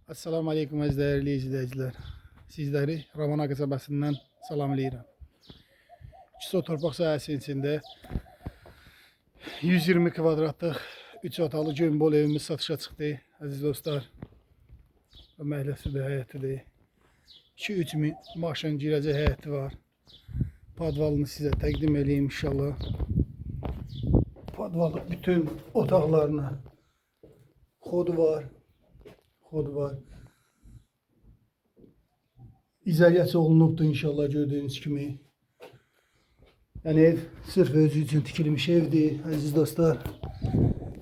Assalamu alaikum əziz dəyərli izləyicilər. Sizləri Ramana qəsəbəsindən salamlayıram. İki torpaq sahəsinin içində 120 kvadratlıq 3 otaqlı gömbol evimiz satışa çıxdı. Əziz dostlar, məhləsidir, həyətidir. 2-3 min maşın girəcək həyəti var. Podvalını sizə təqdim edeyim inşallah. Podvalın bütün otaqlarına xodu var. İzolyasiya olunubdur inşallah gördüğünüz kimi. Yani ev sırf özü için tikilmiş evdir. Aziz dostlar,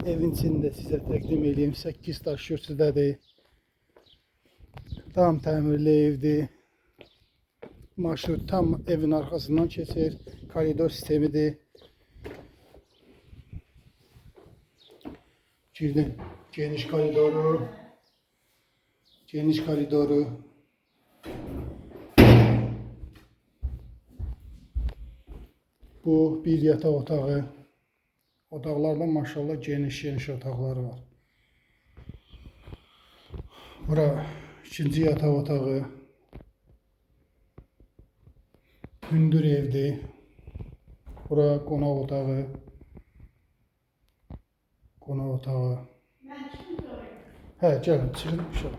evin içinde size təqdim edeyim. 8 daş kürsüdədir. Tam təmirli evdir. Marşrut tam evin arkasından keçir. Koridor sistemidir. Girdim. Geniş koridoru. Bu bir yataq otağı. Otaqlarda maşallah geniş otaqları var. Bura ikinci yataq otağı. Hündür evdir. Bura qonaq otağı. Hə, gəlin, çıxın inşallah.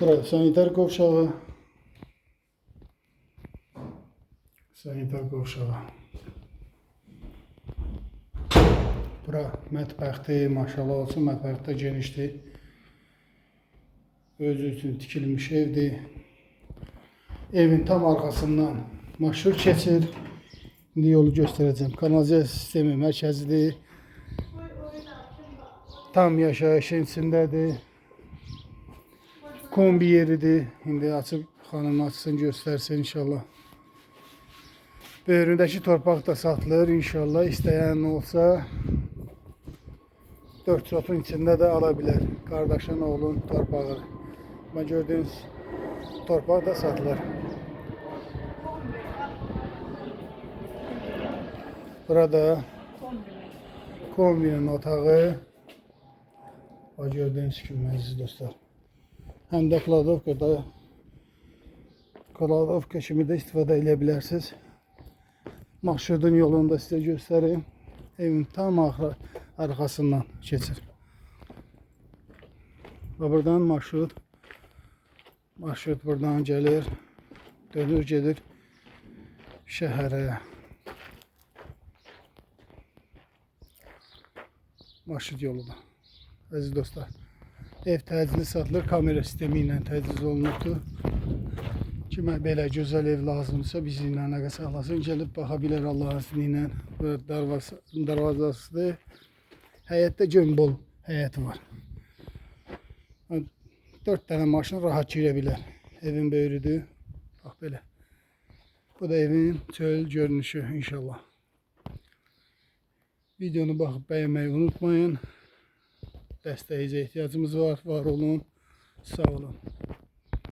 Burada sanitar qovşağı. Bura mətbəxdir, maşallah olsun, mətbəxdə genişdir. Özü üçün tikilmiş evdir. Evin tam arkasından marşrut keçir. İndi yolu göstərəcəm. Kanalizasiya sistemi mərkəzidir. Tam yaşayışın içindədir. Kombi yeridir. İndi açıb xanım açsın, göstərsin inşallah. Böyründəki torpaq da satılır inşallah. İstəyən olsa 4 sotun içində də ala bilər. Qardaşın, oğlun torpağı. Ama gördüğünüz torpaq da satılır. Burada kombinin otağı. Gördüğünüz gibi əziz dostlar. Həm də kladovka kimi də istifadə edə bilərsiniz. Marşrutun yolunu da size göstereyim. Evin tam arkasından geçir. Ve buradan marşrut buradan gelir. Dönür gelir şəhərə. Marşrut yolu da. Aziz dostlar. Ev təcili satılır. Kamera sistemi ilə təchiz olunubdur. Kimə belə gözəl ev lazımdırsa bizimlə əlaqə saxlasın, gəlib baxa bilər Allahın izni ilə. Darvazasıdır. Həyətdə gömbol həyəti var. 4 dənə maşın rahat girə bilər. Evin böyrüdür. Bax belə. Bu da evin çöl görünüşü inşallah. Videonu baxıb bəyənməyi unutmayın. Dəstəyinizə ehtiyacımız var. Var olun. Sağ olun.